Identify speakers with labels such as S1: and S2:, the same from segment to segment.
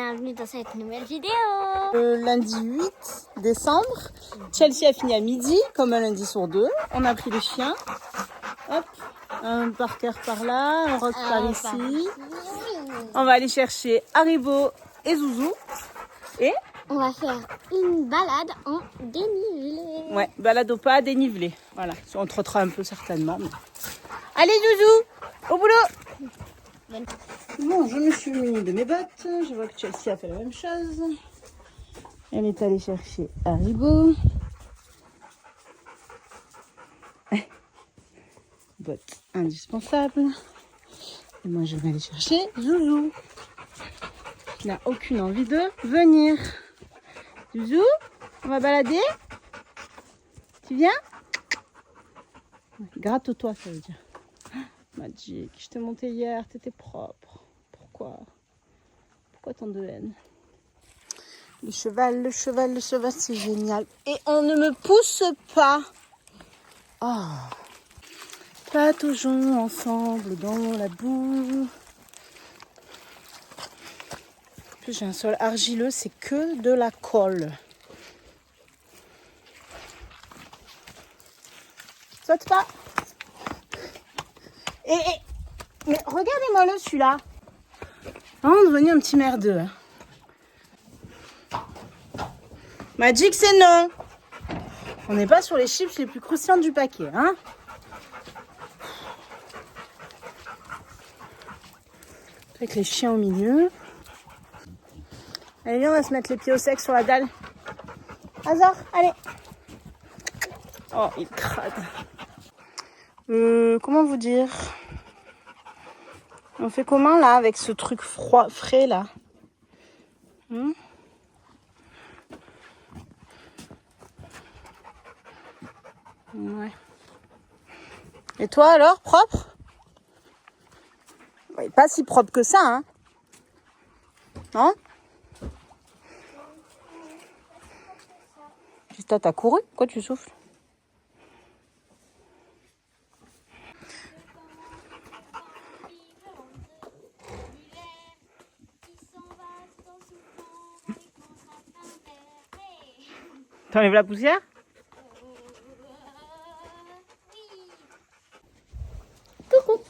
S1: bienvenue dans cette nouvelle vidéo.
S2: Le lundi 8 décembre, Chelsea a fini à midi, comme un lundi sur deux. On a pris les chiens. Hop, un Parker par là, un Rock par ici. On va aller chercher Haribo et Zouzou. Et
S1: on va faire une balade en dénivelé.
S2: Ouais, balade au pas, dénivelé. Voilà, on trottera un peu certainement. Mais... Allez Zouzou, au boulot. Bon, je me suis munie de mes bottes. Je vois que Chelsea a fait la même chose. Elle est allée chercher Haribo. Bottes indispensables. Et moi, je vais aller chercher Zouzou, qui n'a aucune envie de venir. Zouzou, on va balader? Tu viens? Gratte-toi, ça veut dire. Magic, je t'ai monté hier, t'étais propre. Pourquoi tant de haine? Le cheval, c'est génial. Et on ne me pousse pas. Oh. Pataugeons ensemble dans la boue. En plus, j'ai un sol argileux, c'est que de la colle. Saute pas. Mais regardez-moi le celui-là. Vraiment devenu un petit merdeux. Magic, c'est non. On n'est pas sur les chips les plus croustillantes du paquet, hein. Avec les chiens au milieu. Allez, viens, on va se mettre les pieds au sec sur la dalle. Hazard, allez. Oh, il crade. Comment vous dire? On fait comment là avec ce truc froid, frais là? Ouais. Et toi alors, propre? Ouais, pas si propre que ça, hein? Non? Juste t'as couru? Pourquoi tu souffles? T'enlèves la poussière?
S1: Coucou.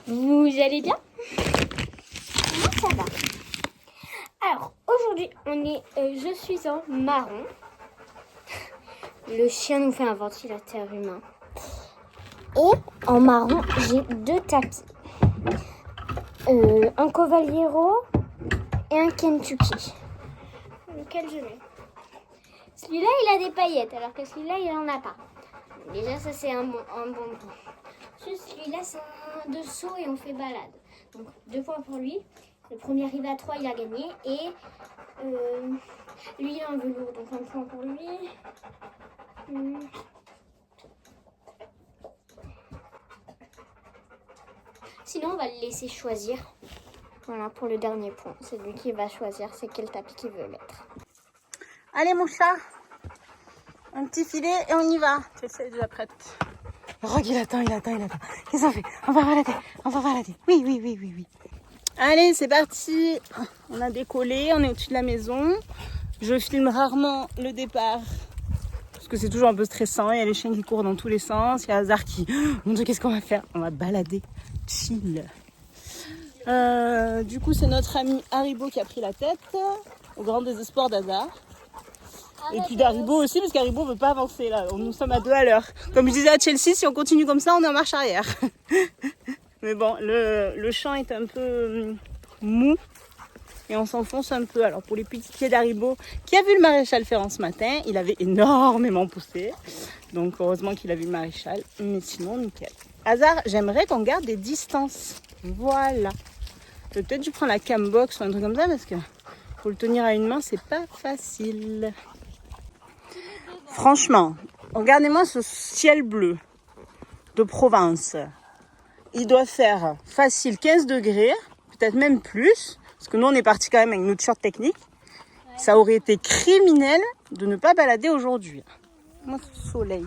S1: Vous allez bien? Moi ça va. Alors aujourd'hui je suis en marron. Le chien nous fait un ventilateur humain. Et en marron j'ai deux tapis. Un Cavaliero et un Kentucky. Lequel je mets? Celui-là, il a des paillettes, alors que celui-là, il n'en a pas. Déjà, ça, c'est un bon point. Celui-là, c'est un de saut et on fait balade. Donc, 2 points pour lui. Le premier arrivé à 3, il a gagné. Et lui, il a un velours, donc 1 point pour lui. Sinon, on va le laisser choisir. Voilà, pour le dernier point. C'est lui qui va choisir c'est quel tapis qu'il veut mettre.
S2: Allez mon chat, un petit filet et on y va. Chelsea est déjà prête. Rogue, il attend. Qu'est-ce qu'on fait? On va balader. Oui. Allez, c'est parti. On a décollé, on est au-dessus de la maison. Je filme rarement le départ parce que c'est toujours un peu stressant. Il y a les chiens qui courent dans tous les sens. Il y a Hazard qui... Mon Dieu, qu'est-ce qu'on va faire? On va balader, chill. Du coup, c'est notre ami Haribo qui a pris la tête, au grand désespoir d'Hazard. Et puis d'Haribo aussi, parce qu'Haribo ne veut pas avancer là. Nous sommes à 2 à l'heure. Comme je disais à Chelsea, si on continue comme ça, on est en marche arrière. Mais bon, le champ est un peu mou et on s'enfonce un peu. Alors pour les petits pieds d'Haribo, qui a vu le maréchal Ferrand ce matin, il avait énormément poussé. Donc heureusement qu'il a vu le maréchal. Mais sinon, nickel. Hazard, j'aimerais qu'on garde des distances. Voilà. Peut-être je prends la cambox ou un truc comme ça parce que pour le tenir à une main, c'est pas facile. Franchement, regardez-moi ce ciel bleu de Provence. Il doit faire facile 15 degrés, peut-être même plus, parce que nous on est parti quand même avec notre short technique. Ouais. Ça aurait été criminel de ne pas balader aujourd'hui. Moi, ce soleil.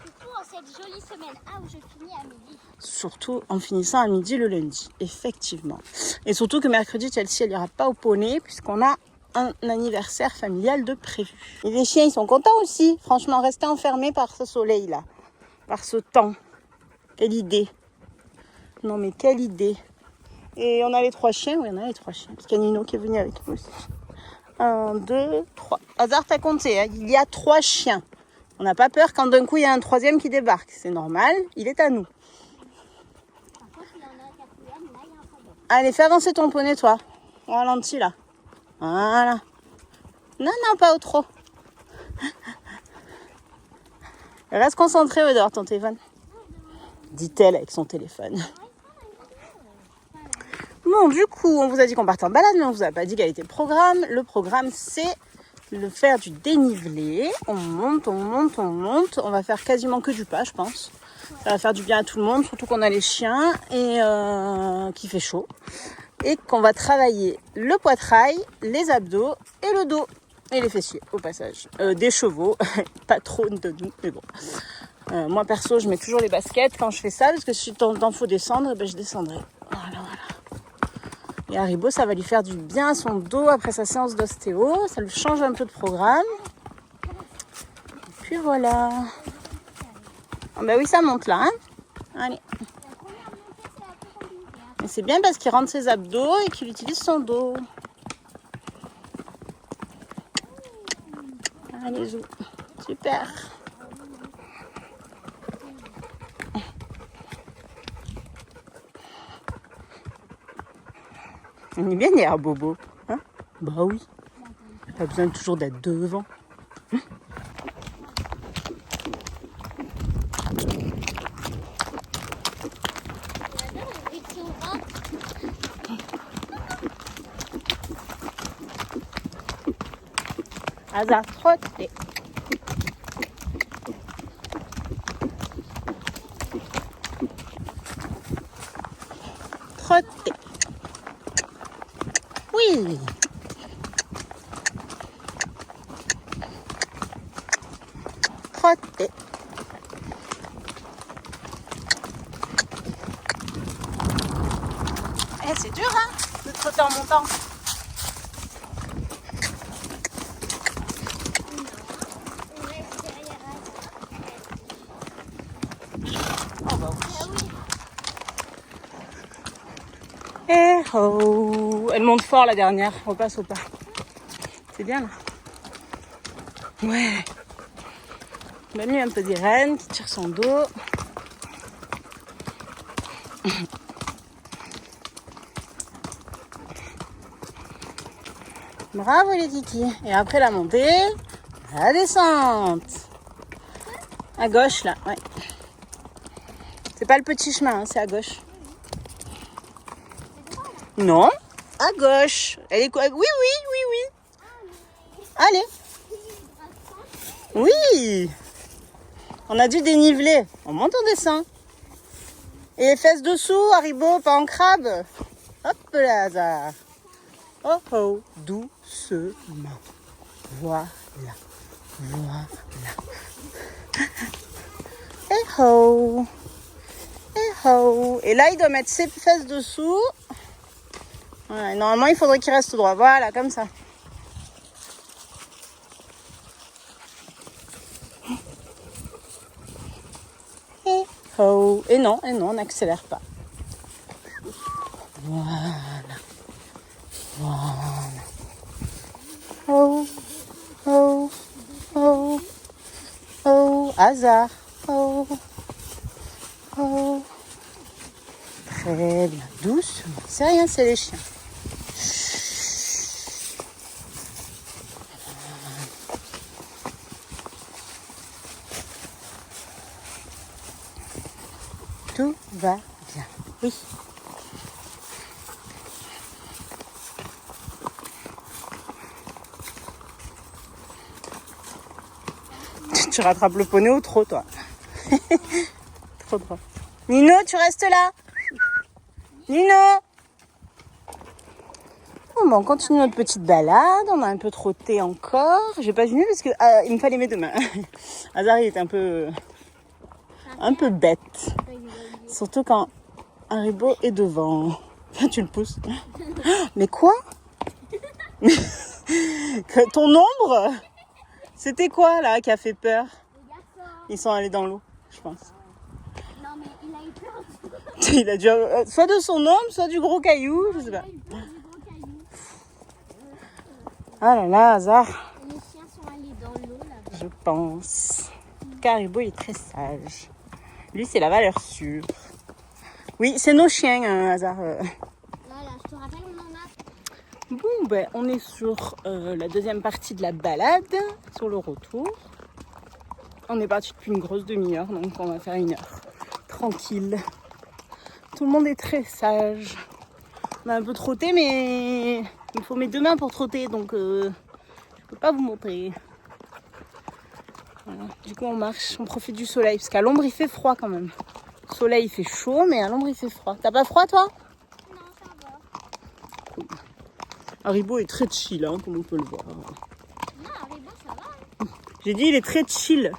S1: Surtout en cette jolie semaine. Ah, où je finis à midi.
S2: Surtout en finissant à midi le lundi, effectivement. Et surtout que mercredi, Chelsea, elle ira pas au poney puisqu'on a un anniversaire familial de prévu. Et les chiens, ils sont contents aussi. Franchement, rester enfermés par ce soleil-là, par ce temps. Quelle idée. Non mais quelle idée. Et on a les 3 chiens. Oui, on a les 3 chiens. Parce qu'il y a Nino qui est venu avec nous aussi. 1, 2, 3. Hasard, t'as compté. Hein. Il y a 3 chiens. On n'a pas peur quand d'un coup, il y a un 3e qui débarque. C'est normal. Il est à nous.
S1: Par contre, il y en a un 4e. Là, il y a un problème.
S2: Allez, fais avancer ton poney, toi. On ralentit, là. Voilà. Non, non, pas au trop. Reste concentré, dehors, ton téléphone. Dit-elle avec son téléphone. Bon, du coup, on vous a dit qu'on partait en balade, mais on vous a pas dit quel était le programme. Le programme, c'est de faire du dénivelé. On monte, on monte, on monte. On va faire quasiment que du pas, je pense. Ça va faire du bien à tout le monde, surtout qu'on a les chiens et qu'il fait chaud. Et qu'on va travailler le poitrail, les abdos et le dos. Et les fessiers, au passage. Des chevaux, pas trop de nous, mais bon. Moi, perso, je mets toujours les baskets quand je fais ça, parce que si t'en faut descendre, ben, je descendrai. Voilà, voilà. Et Haribo, ça va lui faire du bien à son dos après sa séance d'ostéo. Ça lui change un peu de programme. Et puis voilà. Ah ben oui, ça monte là, hein. Allez. Et c'est bien parce qu'il rentre ses abdos et qu'il utilise son dos. Allez, joue. Super. On est bien derrière Bobo. Hein? Bah oui. Pas besoin toujours d'être devant. Hasard, trotter. Trotter. Oui. Trotter. Eh, c'est dur, hein, de trotter en montant. Eh oh, elle monte fort la dernière, on passe au pas. C'est bien là. Ouais. Donne-lui un peu des rênes qui tire son dos. Bravo les kikis. Et après la montée, la descente. À gauche là, ouais. C'est pas le petit chemin, hein, c'est à gauche. Non, à gauche. Elle est quoi? Oui, oui, oui, oui. Allez. Oui. On a dû déniveler. On monte, on descend. Et les fesses dessous, Haribo, pas en crabe. Hop là, Hasard. Oh oh, doucement. Voilà. Voilà. Eh oh. Eh oh. Et là, il doit mettre ses fesses dessous. Ouais, normalement, il faudrait qu'il reste droit. Voilà, comme ça. Et oh. Et non, on n'accélère pas. Voilà. Voilà. Oh. Oh. Oh. Oh. Hasard. Oh. Oh. Très bien. Doucement. C'est rien, c'est les chiens. Tout va bien. Oui. Tu rattrapes le poney ou trop, toi? Trop drôle. Nino, tu restes là? Nino! Bon, on continue notre petite balade. On a un peu trotté encore. J'ai pas fini parce que il me fallait mes deux mains. Hasard, il était un peu un peu bête. Surtout quand Haribo est devant. Tu le pousses. Mais quoi? Ton ombre? C'était quoi là qui a fait peur? Ils sont allés dans l'eau, je pense.
S1: Non, mais il a eu peur.
S2: Il a dû soit de son ombre, soit du gros caillou, je sais pas. Ah là là, hasard.
S1: Les chiens sont allés dans l'eau là-bas.
S2: Je pense. Haribo est très sage. Lui, c'est la valeur sûre. Oui, c'est nos chiens, hasard.
S1: Voilà, je te rappelle, on en a.
S2: Bon, ben, on est sur la deuxième partie de la balade, sur le retour. On est parti depuis une grosse demi-heure, donc on va faire 1 heure. Tranquille. Tout le monde est très sage. On a un peu trotté, mais il faut mes 2 mains pour trotter, donc je peux pas vous montrer. Voilà. Du coup, on marche, on profite du soleil, parce qu'à l'ombre, il fait froid quand même. Au soleil, il fait chaud, mais à l'ombre, il fait froid. T'as pas froid, toi?
S1: Non, ça va.
S2: Cool. Haribo est très chill, hein, comme on peut le voir.
S1: Non, Haribo, ça va.
S2: J'ai dit, il est très chill.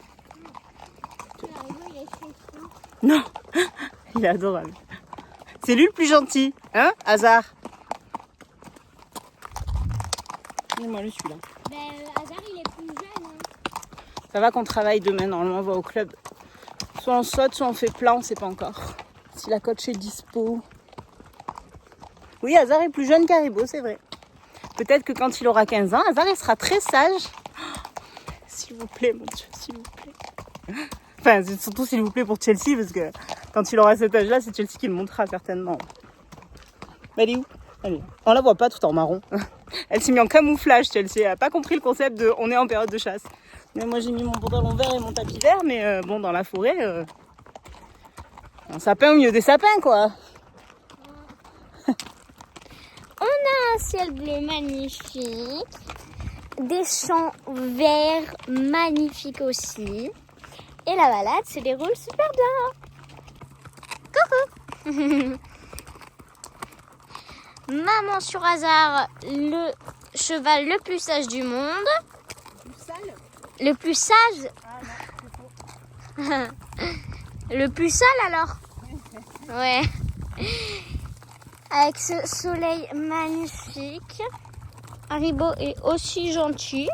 S1: Haribo, il est très fou.
S2: Non, il est adorable. C'est lui le plus gentil, hein, hasard. Et moi, le celui-là.
S1: Ben, Hazard, il est plus jeune. Hein.
S2: Ça va qu'on travaille demain, normalement, on va au club. Soit on saute, soit on fait plat, on sait pas encore. Si la coach est dispo. Oui, Hazard est plus jeune qu'Haribo, c'est vrai. Peut-être que quand il aura 15 ans, Hazard, il sera très sage. S'il vous plaît, mon Dieu, s'il vous plaît. Enfin, surtout s'il vous plaît pour Chelsea, parce que quand il aura cet âge-là, c'est Chelsea qui le montrera certainement. Mais elle est où? Allez, on la voit pas tout en marron. Elle s'est mise en camouflage, Chelsea. Elle a pas compris le concept de on est en période de chasse. Mais moi, j'ai mis mon pantalon vert et mon tapis vert, mais bon, dans la forêt, un sapin au milieu des sapins, quoi.
S1: On a un ciel bleu magnifique. Des champs verts magnifiques aussi. Et la balade se déroule super bien. Coucou. Maman sur Hazard, le cheval le plus sage du monde. Le plus sage? Le plus sale alors? Ouais. Avec ce soleil magnifique. Haribo est aussi gentil.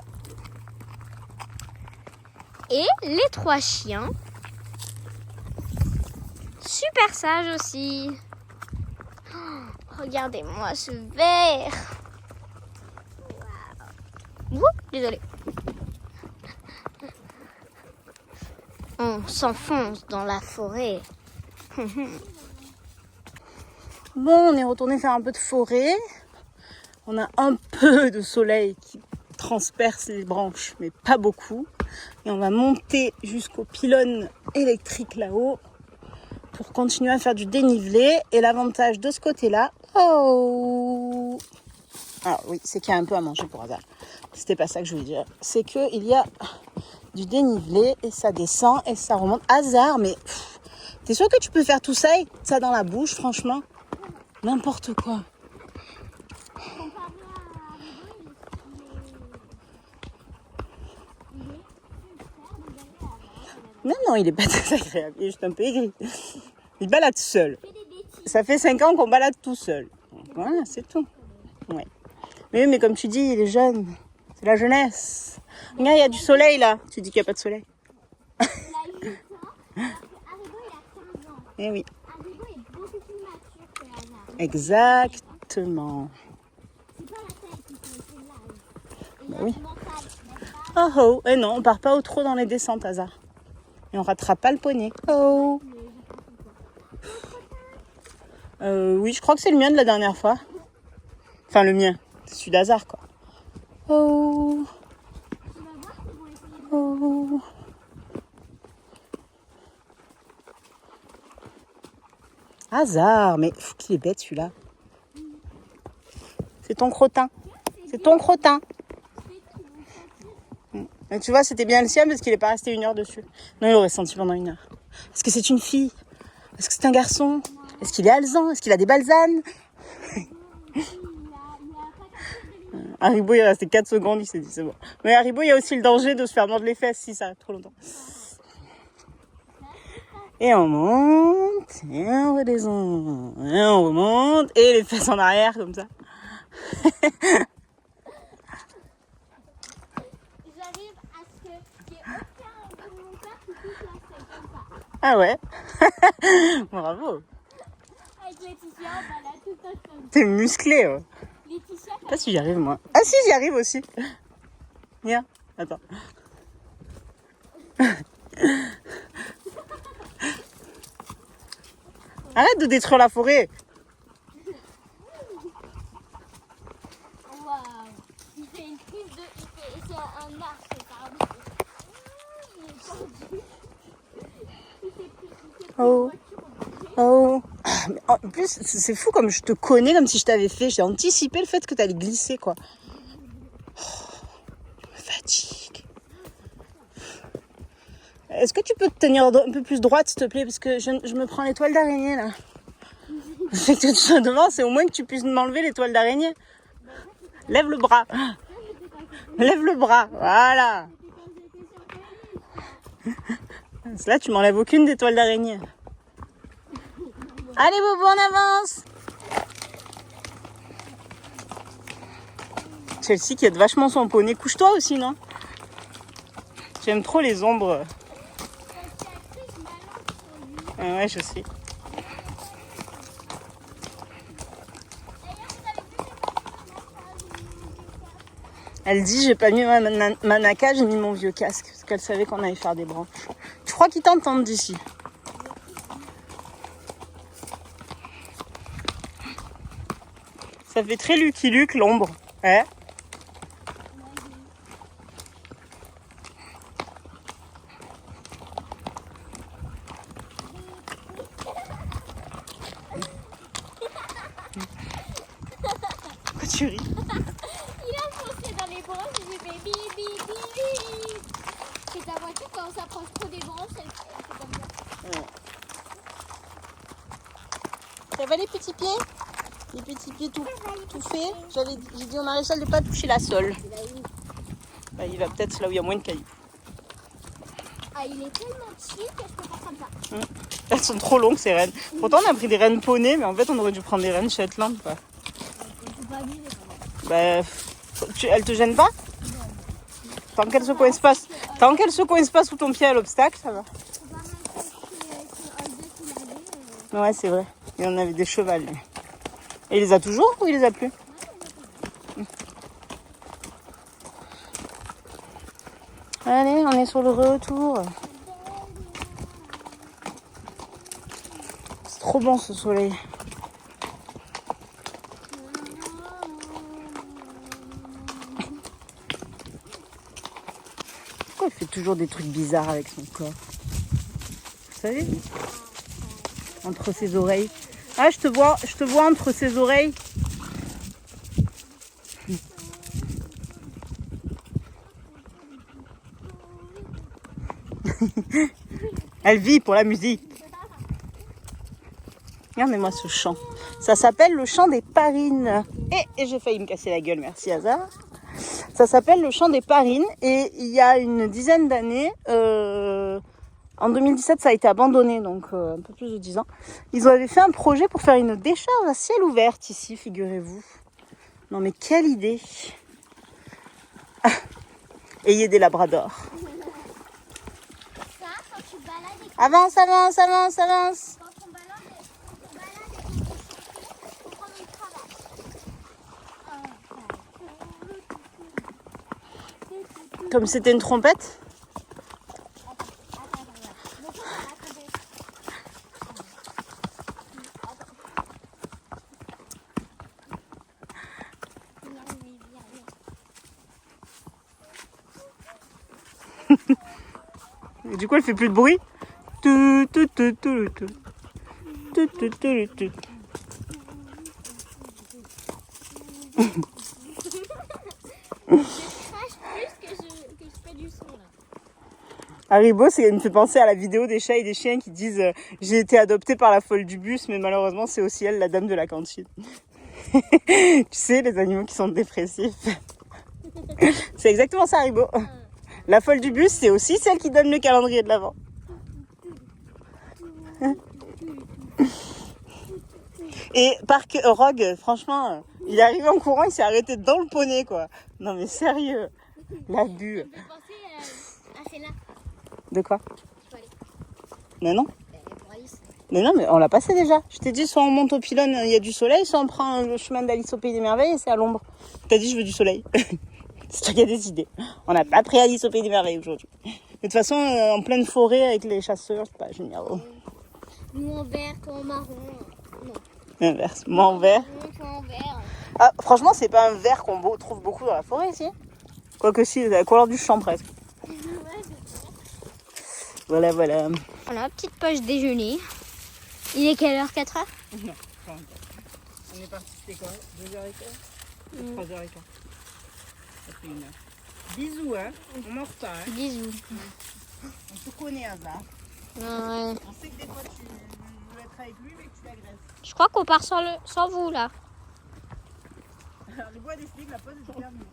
S1: Et les 3 chiens. Super sages aussi. Oh, regardez-moi ce vert. Wow. Désolée. On s'enfonce dans la forêt.
S2: Bon, on est retourné faire un peu de forêt. On a un peu de soleil qui transperce les branches, mais pas beaucoup. Et on va monter jusqu'au pylône électrique là-haut pour continuer à faire du dénivelé. Et l'avantage de ce côté-là, oh, ah oui, c'est qu'il y a un peu à manger pour Hazard. C'était pas ça que je voulais dire. C'est qu'il y a du dénivelé et ça descend et ça remonte. Hazard, mais t'es sûr que tu peux faire tout ça et ça dans la bouche, franchement? N'importe quoi. Non, il est pas très agréable. Il est juste un peu aigri. Il balade seul. Ça fait 5 ans qu'on balade tout seul. Donc, voilà, c'est tout. Ouais. Mais comme tu dis, il est jeune. C'est la jeunesse. Regarde, il y a du soleil là. Tu dis qu'il n'y a pas de soleil.
S1: Il a 8 ans, alors que Haribo il a 15 ans.
S2: Eh oui.
S1: Haribo est beaucoup plus mature que Hazard.
S2: Exactement.
S1: C'est pas la taille qui fait, c'est l'âge. Et
S2: Bah oui.
S1: l'âge mental, n'est-ce pas?
S2: Oh oh. Eh non, on part pas trop dans les descentes, Hazard. Et on rattrape pas le poney. Oh. Oui, je crois que c'est le mien de la dernière fois. Enfin, le mien. C'est celui d'Hazard, quoi. Oh. Oh. Hazard, mais qu'il est bête celui-là. C'est ton crottin. C'est ton crottin. Et tu vois, c'était bien le sien parce qu'il n'est pas resté 1 heure dessus. Non, il aurait senti pendant 1 heure. Est-ce que c'est une fille? Est-ce que c'est un garçon? Est-ce qu'il est alezan? Est-ce qu'il a des balsanes? Haribo, il est resté 4 secondes, il s'est dit c'est bon. Mais Haribo, il y a aussi le danger de se faire mordre les fesses si ça reste trop longtemps. Et on monte, et on redescend, et on remonte, et les fesses en arrière comme ça.
S1: J'arrive à ce qu'il n'y ait aucun bout de mon corps qui touche la scène comme ça.
S2: Ah ouais. Bravo.
S1: Avec Laetitia, on va là tout le temps comme ça.
S2: T'es musclé. Ouais.
S1: Laetitia,
S2: Je sais pas si j'y arrive moi. Ah si, j'y arrive aussi. Viens, attends. Arrête de détruire la forêt.
S1: waouh. Il fait une prise de... C'est un arc, c'est un... Il est tendu. Il s'est pris
S2: Oh. Oh. Mais en plus, c'est fou comme je te connais, comme si je t'avais fait. J'ai anticipé le fait que t'allais glisser, quoi. Oh, je me fatigue. Est-ce que tu peux te tenir un peu plus droite, s'il te plaît? Parce que je me prends les toiles d'araignée, là. C'est que tu sois devant, c'est au moins que tu puisses m'enlever les toiles d'araignée. Lève le bras. Lève le bras, voilà. Là, tu m'enlèves aucune des toiles d'araignée. Allez, Bobo, on avance. Chelsea qui aide vachement son poney. Couche-toi aussi, non? J'aime trop les ombres. Ouais, je sais. Elle dit, j'ai pas mis ma naca, j'ai mis mon vieux casque. Parce qu'elle savait qu'on allait faire des branches. Tu crois qu'ils t'entendent d'ici? Ça fait très Lucky Luke, l'ombre. Ouais. Pourquoi tu ris?
S1: Il a foncé dans les branches et j'ai fait bip bip bip. C'est ta voiture quand on s'approche trop des branches, elle fait comme ça.
S2: Ouais. Ça va les petits pieds? Les petits pieds tout faits. J'ai dit au maréchal de ne pas toucher la sole. Bah, il va peut-être là où il y a moins de cailloux.
S1: Ah, il est tellement chill que je peux faire comme ça.
S2: Elles sont trop longues ces rennes. Pourtant on a pris des rennes poney, mais en fait on aurait dû prendre des rennes Shetland. Quoi. Bah, elles te gênent pas? Tant qu'elles se coincent pas sous ton pied à l'obstacle, ça va. Ouais, c'est vrai. Il en avait des chevals. Lui. Et il les a toujours ou il les a plus? Allez, on est sur le retour. C'est trop bon ce soleil. Pourquoi il fait toujours des trucs bizarres avec son corps? Vous savez? Entre ses oreilles. Ah, je te vois entre ses oreilles. Elle vit pour la musique. Regardez-moi ce chant. Ça s'appelle le chant des parines. Et j'ai failli me casser la gueule, merci Hazard. Ça s'appelle le chant des parines. Et il y a une dizaine d'années, en 2017, ça a été abandonné, donc un peu plus de 10 ans. Ils avaient fait un projet pour faire une décharge à ciel ouvert ici, figurez-vous. Non mais quelle idée! Ayez des labradors. Avance, avance, avance, avance.
S1: Quand on balade et qu'on faut prendre une cravache.
S2: Comme c'était une trompette? Et du coup, elle fait plus de bruit. Tout, tout, tout, tout, tout. Tout, tout, tout, tout. Haribo, il me fait penser à la vidéo des chats et des chiens qui disent j'ai été adoptée par la folle du bus, mais malheureusement c'est aussi elle, la dame de la cantine. Tu sais, les animaux qui sont dépressifs. C'est exactement ça, Haribo. La folle du bus, c'est aussi celle qui donne le calendrier de l'Avent. Et Rogue, franchement, il est arrivé en courant, il s'est arrêté dans le poney, quoi. Non mais sérieux, l'abus.
S1: Je pensais à Sénat.
S2: De quoi?
S1: Je peux aller.
S2: Mais non.
S1: Pour Alice.
S2: Mais non, mais on l'a passé déjà. Je t'ai dit, soit on monte au pylône, il y a du soleil, soit on prend le chemin d'Alice au Pays des Merveilles et c'est à l'ombre. T'as dit, je veux du soleil. C'est toi qui as décidé. On n'a pas pris Alice au Pays des Merveilles aujourd'hui. De toute façon, en pleine forêt avec les chasseurs, c'est pas génial.
S1: Nous en vert, toi en marron. Non.
S2: Inverse. Moi en vert.
S1: Marron, toi en vert.
S2: Ah, franchement, c'est pas un vert qu'on trouve beaucoup dans la forêt ici. Quoique si, la couleur du champ presque. Voilà, voilà.
S1: Voilà, petite poche déjeuner. Il est quelle heure? 4 heures?
S2: Non, pas encore. On est parti, c'était quoi? 2h15? 3h15. Ça fait 1 heure. Bisous, hein. On mange pas, hein.
S1: Bisous.
S2: On te connaît, Hazard.
S1: Ouais.
S2: On sait que des fois tu veux être avec lui, mais que tu l'agresses.
S1: Je crois qu'on part sans vous là.
S2: Alors, le bois décidé que la pause est terminée.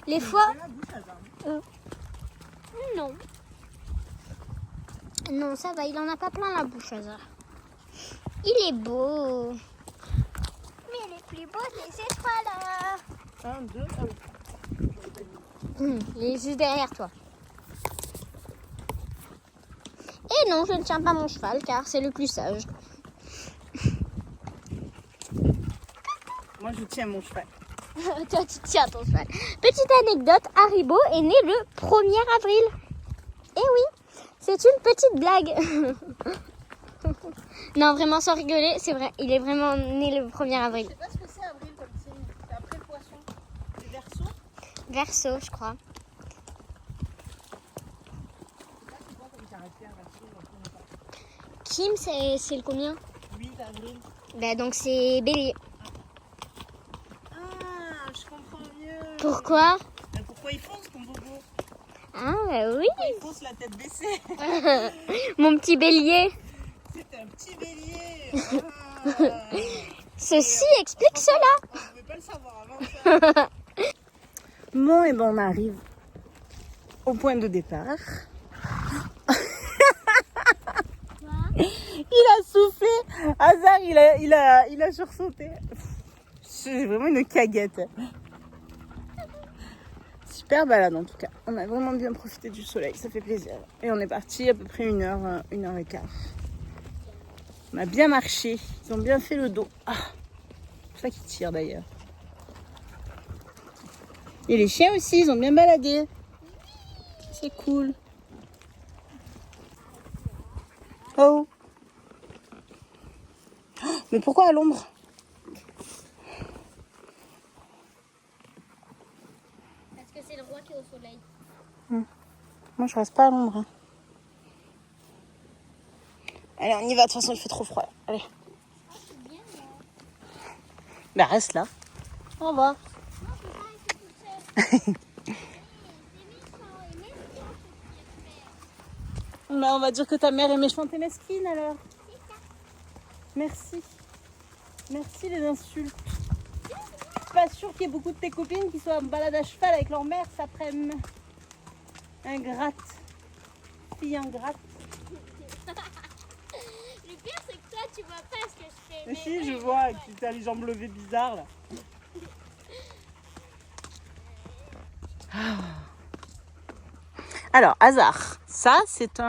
S1: Les fois.
S2: La bouche, Hazard.
S1: Non. Non, ça va, il en a pas plein la bouche, Hazard. Il est beau. Mais il est plus beau, c'est ces trois-là.
S2: 1, 2, ah oui.
S1: Il est juste derrière toi. Et non, je ne tiens pas mon cheval car c'est le plus sage.
S2: Moi, je tiens mon cheval.
S1: Toi, tu tiens ton cheval. Petite anecdote, Haribo est né le 1er avril. Eh oui, c'est une petite blague. Non, vraiment sans rigoler, c'est vrai, il est vraiment né le 1er avril.
S2: Je sais pas ce que c'est avril comme signe. C'est après le poisson. C'est Verseau.
S1: Verseau, je crois.
S2: C'est quoi comme caractère Verseau?
S1: Kim, c'est le combien?
S2: 8 avril.
S1: Bah, donc c'est bélier.
S2: Ah, je comprends mieux.
S1: Pourquoi?
S2: Mais pourquoi il fonce ton bobo?
S1: Ah, bah oui.
S2: Pourquoi il fonce la tête baissée?
S1: Mon petit bélier.
S2: C'est un petit bélier. Ah.
S1: Ceci explique cela.
S2: On ne pouvait pas le savoir avant ça. Bon, et ben on arrive au point de départ. Il a soufflé. Hazard, il a sursauté. C'est vraiment une caguette. Super balade en tout cas. On a vraiment bien profité du soleil, ça fait plaisir. Et on est parti à peu près 1 heure, 1 heure et quart. On a bien marché, ils ont bien fait le dos. Ah, c'est ça qui tire d'ailleurs. Et les chiens aussi, ils ont bien baladé. C'est cool. Oh. Mais pourquoi à l'ombre?
S1: Parce que c'est le roi qui est au soleil.
S2: Moi je reste pas à l'ombre. Hein. Allez, on y va, de toute façon il fait trop froid. Allez. Bah reste là. Au revoir. Bah, on va dire que ta mère est méchante et mesquine alors. Merci. Merci les insultes. Je suis pas sûre qu'il y ait beaucoup de tes copines qui soient en balade à cheval avec leur mère cet après-midi. Ingrate. Fille ingrate.
S1: Le pire, c'est que toi, tu vois pas ce que je fais.
S2: Mais si, je vois que tu as les jambes levées bizarres là. Alors, Hazard, ça c'est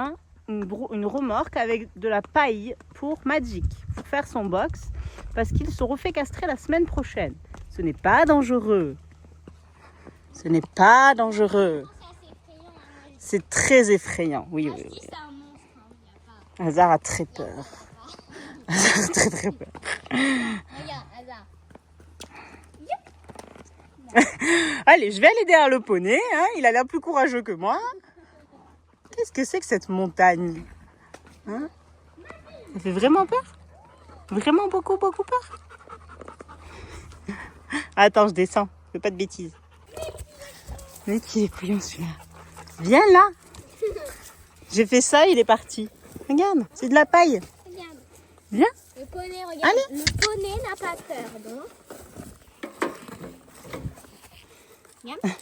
S2: une remorque avec de la paille pour Magic, pour faire son box, parce qu'il se refait castrer la semaine prochaine. Ce n'est pas dangereux. Ce n'est pas dangereux. C'est très effrayant, oui, oui, oui.
S1: C'est un monstre, hein, y a pas.
S2: Hazard a très peur. Hazard a très très peur.
S1: Regarde, hasard.
S2: Allez, je vais aller derrière le poney, hein. Il a l'air plus courageux que moi. Qu'est-ce que c'est que cette montagne, hein? Ça fait vraiment peur? Vraiment beaucoup, beaucoup peur? Attends, je descends. Je fais pas de bêtises. Mais qu'il est pliant celui-là. Viens là. J'ai fait ça, il est parti. Regarde, c'est de la paille.
S1: Regarde.
S2: Viens.
S1: Le poney, regarde.
S2: Allez.
S1: Le poney n'a pas peur, donc.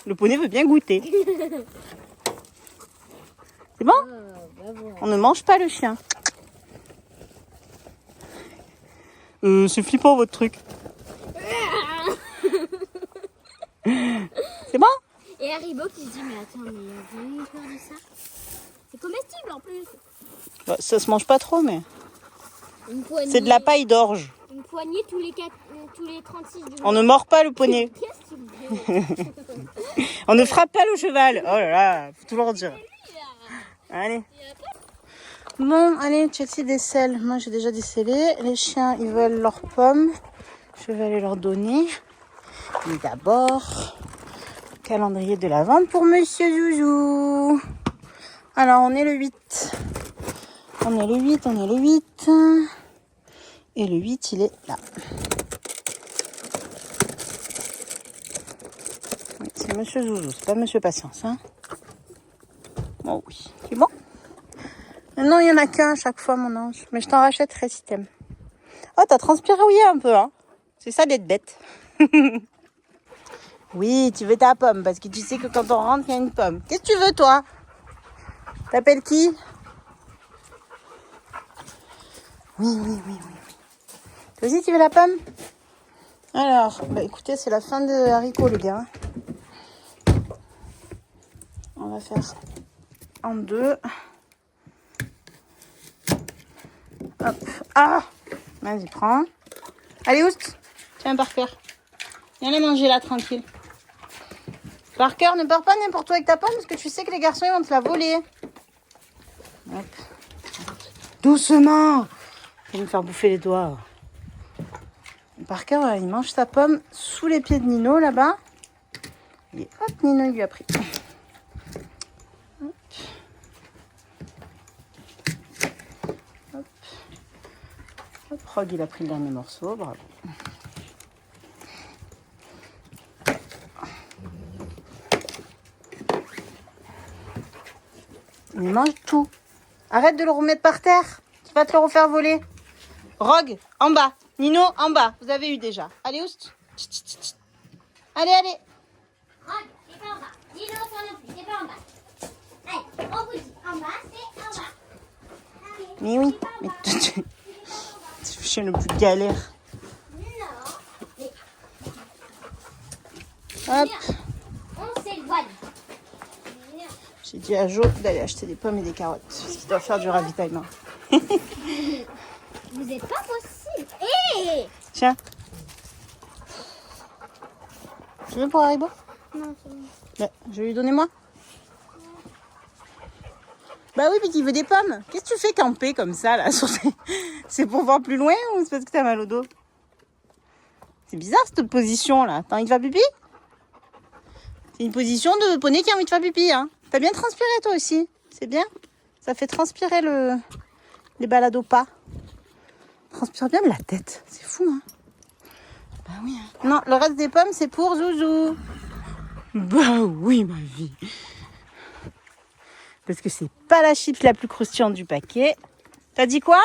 S2: Le poney veut bien goûter. C'est bon? On ne mange pas le chien. C'est flippant votre truc. C'est bon?
S1: Et Haribo qui se dit, mais attends, mais il y a vraiment peur de ça. C'est comestible en plus.
S2: Bah, ça se mange pas trop, mais
S1: Une poignée,
S2: c'est de la paille d'orge.
S1: Une poignée tous les 36 du
S2: On ne mord pas le poney.
S1: Qu'est-ce que tu me dis?
S2: On ne frappe pas le cheval. Oh là là, faut toujours dire. Allez. Bon, allez, Chelsea décèle. Moi, j'ai déjà décellé. Les chiens, ils veulent leurs pommes. Je vais aller leur donner. Mais d'abord, calendrier de la vente pour Monsieur Zouzou. Alors, on est le 8. On est le 8, on est le 8. Et le 8, il est là. Oui, c'est Monsieur Zouzou, c'est pas Monsieur Patience. Hein. Bon, oui. C'est bon? Non, il n'y en a qu'un à chaque fois, mon ange. Mais je t'en rachèterai si t'aimes. Oh, t'as transpiré un peu, hein. C'est ça d'être bête. Oui, tu veux ta pomme, parce que tu sais que quand on rentre, il y a une pomme. Qu'est-ce que tu veux, toi? T'appelles qui? Oui. Toi aussi, tu veux la pomme? Alors, bah écoutez, c'est la fin de haricots, les gars. On va faire en deux. Hop. Ah! Vas-y, prends. Allez, Oust. Tiens, Parker. Viens les manger là, tranquille. Parker, ne pars pas n'importe où avec ta pomme, parce que tu sais que les garçons, ils vont te la voler. Hop. Doucement! Il va me faire bouffer les doigts. Parker, il mange sa pomme sous les pieds de Nino, là-bas. Et hop, Nino, il lui a pris. Hop. Hop. Hop, Rogue, il a pris le dernier morceau, bravo. Il mange tout. Arrête de le remettre par terre. Tu vas te le refaire voler. Rogue, en bas. Nino, en bas. Vous avez eu déjà. Allez, Oust. Allez.
S1: Rogue, c'est pas en bas. Dis-le toi non plus, c'est pas en bas. Allez, on vous dit, en bas, c'est en bas. Allez,
S2: Mais oui. Mais tu es le chien le plus galère.
S1: non.
S2: Hop.
S1: On s'éloigne.
S2: J'ai dit à Jo d'aller acheter des pommes et des carottes. Parce qu'il doit faire du ravitaillement.
S1: Vous êtes pas possible. Hé!
S2: Tiens. Tu veux pour Haribo?
S1: Non, c'est bon.
S2: Bah, je vais lui donner moi. Bah oui, puis il veut des pommes. Qu'est-ce que tu fais camper comme ça, là sur tes... C'est pour voir plus loin ou c'est parce que t'as mal au dos? C'est bizarre cette position, là. T'as envie de faire pipi? C'est une position de poney qui a envie de faire pipi, hein. T'as bien transpiré, toi aussi. C'est bien. Ça fait transpirer les balades au pas. Transpire bien de la tête. C'est fou, hein. Bah oui. Hein. Non, le reste des pommes, c'est pour Zouzou. Bah oui, ma vie. Parce que c'est pas la chips la plus croustillante du paquet. T'as dit quoi?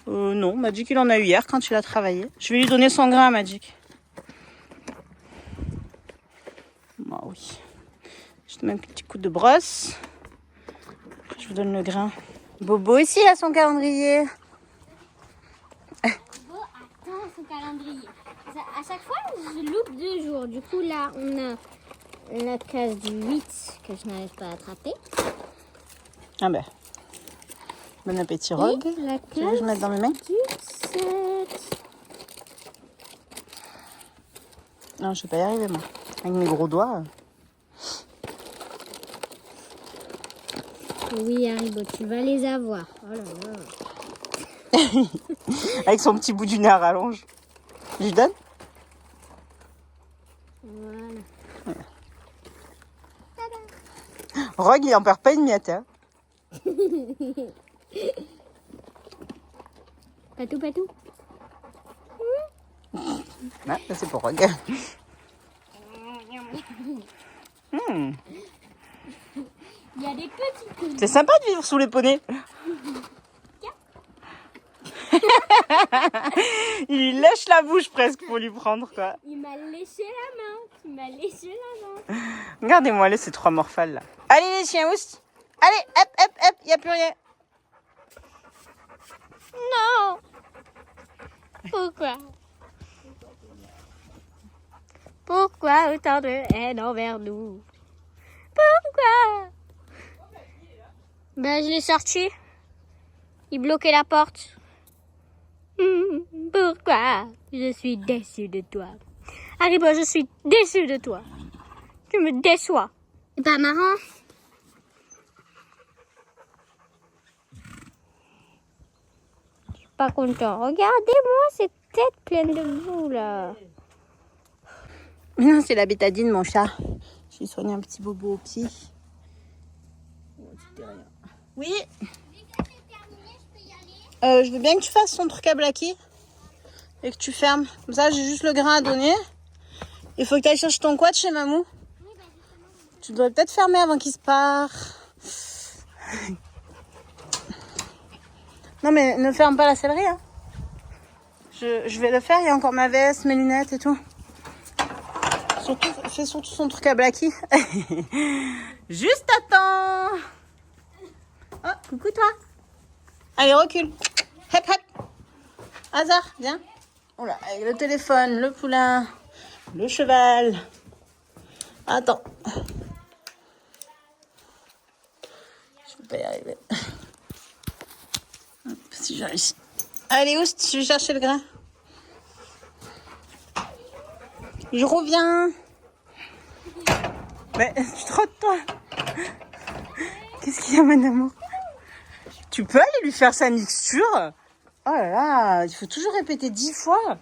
S2: Non, Magic, il en a eu hier quand il a travaillé. Je vais lui donner son grain à Magic. Bah oui. Je te mets un petit coup de brosse. Après, je vous donne le grain. Bobo aussi a son calendrier.
S1: Bon, attends son calendrier. À chaque fois, je loupe 2 jours. Du coup, là, on a la case du 8 que je n'arrive pas à attraper.
S2: Ah ben. Bon appétit, Rogue.
S1: Et la
S2: Tu veux que je mette dans mes mains?
S1: du 7.
S2: Non, je vais pas y arriver, moi. Avec mes gros doigts.
S1: Oui, Haribo, tu vas les avoir. Oh là là.
S2: Avec son petit bout du nez à rallonge. Je lui donne?
S1: Voilà.
S2: Rogue, il en perd pas une miette. Hein.
S1: Patou.
S2: Ah, ça c'est pour Rogue.
S1: Il y a des petits coups.
S2: C'est sympa de vivre sous les poneys. Il lui lèche la bouche presque pour lui prendre, quoi.
S1: Il m'a léché la main. Tu m'as léché la main.
S2: Regardez-moi, là, ces 3 morphales, là. Allez, les chiens, oust. Allez, hop, hop, hop, il n'y a plus rien.
S1: Non. Pourquoi? Pourquoi autant de haine envers nous? Pourquoi? Ben, je l'ai sorti. Il bloquait la porte. Pourquoi? Je suis déçue de toi. Haribo, je suis déçue de toi. Tu me déçois. C'est pas marrant. Je suis pas content. Regardez-moi cette tête pleine de boue là.
S2: Mais non, c'est la bétadine, mon chat. J'ai soigné un petit bobo au pied. Oui. Je veux bien que tu fasses ton truc à Blacky et que tu fermes. Comme ça, j'ai juste le grain à donner. Il faut que tu ailles chercher ton quad chez Mamou. Tu devrais peut-être fermer avant qu'il se part. Non, mais ne ferme pas la sellerie. Hein. Je vais le faire. Il y a encore ma veste, mes lunettes et tout. Fais surtout son truc à Blacky. Juste à temps. Oh, coucou toi. Allez, recule. Hep, hep. Hasard, viens. Oh là, avec le téléphone, le poulain, le cheval. Attends. Je peux pas y arriver. Hop, si je réussis. Allez, oust, je vais chercher le grain. Je reviens. Mais tu trottes toi. Qu'est-ce qu'il y a, mon amour? Tu peux aller lui faire sa mixture? Oh là là, il faut toujours répéter 10 fois.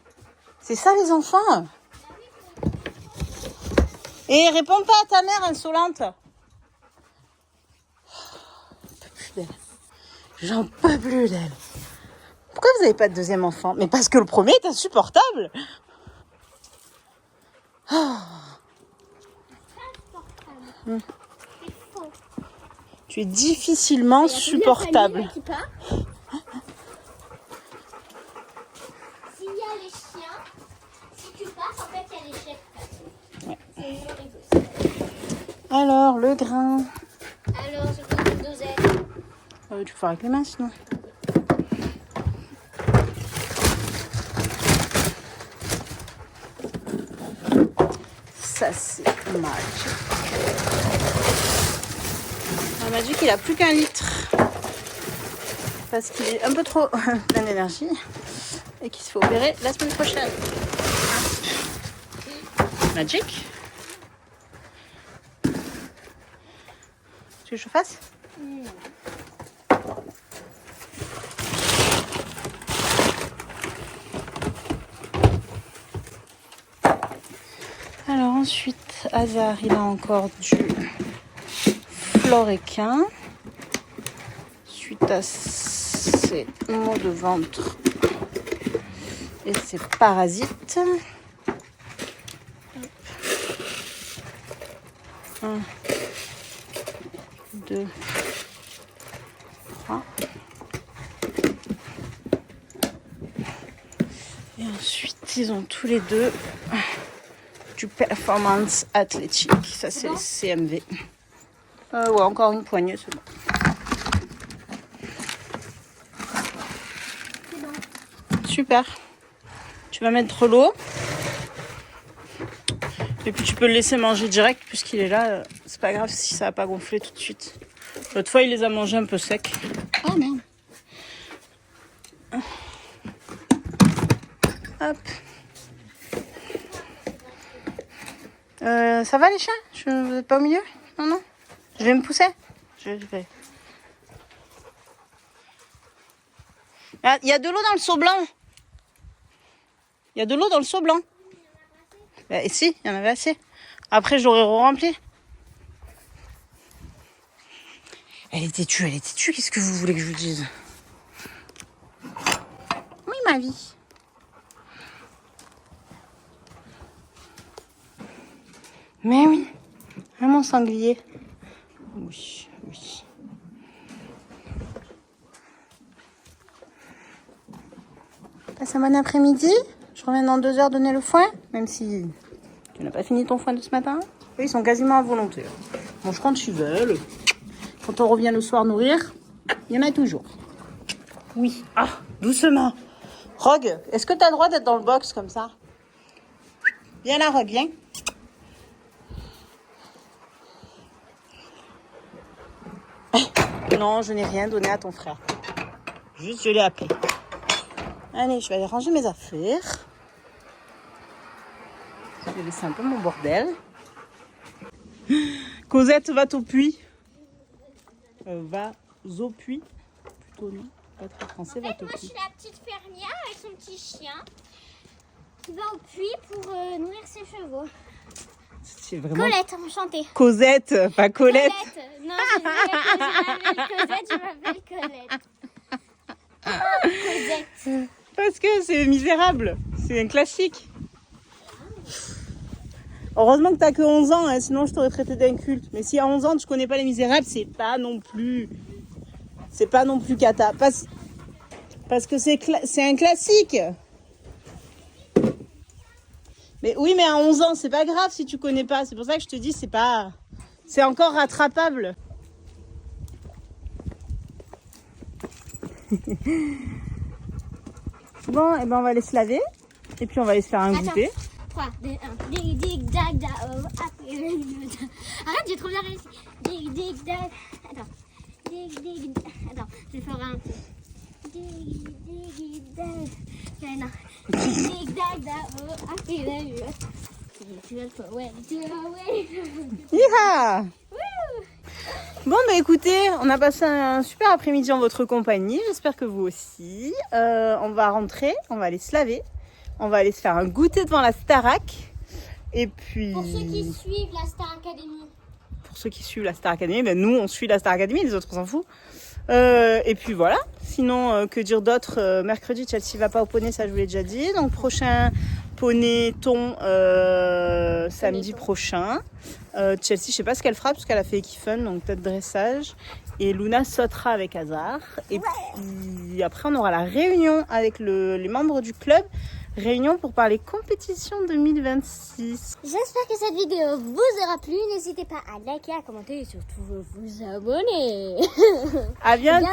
S2: C'est ça les enfants. Et réponds pas à ta mère insolente. J'en peux plus d'elle. Pourquoi vous n'avez pas de deuxième enfant? Mais parce que le premier est insupportable. Oh. Tu es difficilement supportable.
S1: S'il y a les chiens, si tu passes, en fait, il y a les chefs. Ouais.
S2: Alors, le grain.
S1: Alors, je prends une douzaine.
S2: Tu peux faire avec les mains sinon. Ça, c'est Magic. Magic, il a plus qu'1 litre. Parce qu'il est un peu trop plein d'énergie. Et qu'il se fait opérer la semaine prochaine. Magic. Tu veux que je fasse? Alors ensuite, Hazard, il a encore du floréquin. Suite à ses maux de ventre et ses parasites. 1, 2, 3. Et ensuite, ils ont tous les deux du Performance Athlétique. Ça, c'est le CMV. Ouais, encore une poignée, c'est bon. Super. Tu vas mettre l'eau. Et puis tu peux le laisser manger direct puisqu'il est là. C'est pas grave si ça va pas gonfler tout de suite. L'autre fois, il les a mangés un peu secs. Ah merde. Hop. Ça va les chiens? Vous n'êtes pas au milieu? Non, non. Je vais me pousser. Je vais. Ah, il y a de l'eau dans le seau blanc. Il y a de l'eau dans le seau blanc. Et si, il y en avait assez. Après, je l'aurais rempli. Elle est têtue, elle est têtue. Qu'est-ce que vous voulez que je vous dise? Oui, ma vie. Mais oui, mon sanglier. Oui, oui. un bon après-midi. Je reviens dans 2 heures donner le foin, même si tu n'as pas fini ton foin de ce matin. Oui, ils sont quasiment involontaires. Mange quand tu veux. Quand on revient le soir nourrir, il y en a toujours. Oui. Ah, doucement. Rogue, est-ce que tu as le droit d'être dans le box comme ça? Viens là, Rogue, viens. Non, je n'ai rien donné à ton frère. Juste, je l'ai appelé. Allez, je vais aller ranger mes affaires. Je vais laisser un peu mon bordel. Cosette, va au puits. Va au puits. Plutôt non, pas très français, va au
S1: Moi, je
S2: puits.
S1: suis la petite fermière avec son petit chien qui va au puits pour nourrir ses chevaux.
S2: C'est vraiment...
S1: Colette, enchantée.
S2: Cosette, pas Colette.
S1: Non, je m'appelle Cosette, je m'appelle Colette. Cosette.
S2: Parce que c'est misérable. C'est un classique. Heureusement que t'as que 11 ans, hein, sinon je t'aurais traité d'inculte. Mais si à 11 ans tu connais pas Les Misérables, c'est pas non plus cata. Parce que c'est un classique. Mais oui, mais à 11 ans, c'est pas grave si tu connais pas. C'est pour ça que je te dis, c'est encore rattrapable. Bon, et ben on va aller se laver. Et puis on va aller se faire un goûter.
S1: 3, 2, 1. Dig, dig, dag, da, oh, arrête, j'ai trop bien réussi. Dig, dig, dag. Attends. Dig, dig, attends, je ferai un peu. Dig, dig, dag. Non. Dig, dig, dag, da, oh,
S2: Hiha! Bon, bah écoutez, on a passé un super après-midi en votre compagnie. J'espère que vous aussi. On va rentrer, on va aller se laver. On va aller se faire un goûter devant la Starac. Et puis...
S1: Pour ceux qui suivent la Star Academy.
S2: Pour ceux qui suivent la Star Academy, ben nous, on suit la Star Academy, les autres, on s'en fout. Et puis voilà. Sinon, que dire d'autre? Mercredi, Chelsea va pas au poney, ça je vous l'ai déjà dit. Donc, prochain poney thon samedi prochain. Chelsea, je sais pas ce qu'elle fera, parce qu'elle a fait Equifun, donc peut-être dressage. Et Luna sautera avec Hazard. Et puis après, on aura la réunion avec les membres du club. Réunion pour parler compétition 2026.
S1: J'espère que cette vidéo vous aura plu. N'hésitez pas à liker, à commenter et surtout vous abonner.
S2: À bientôt.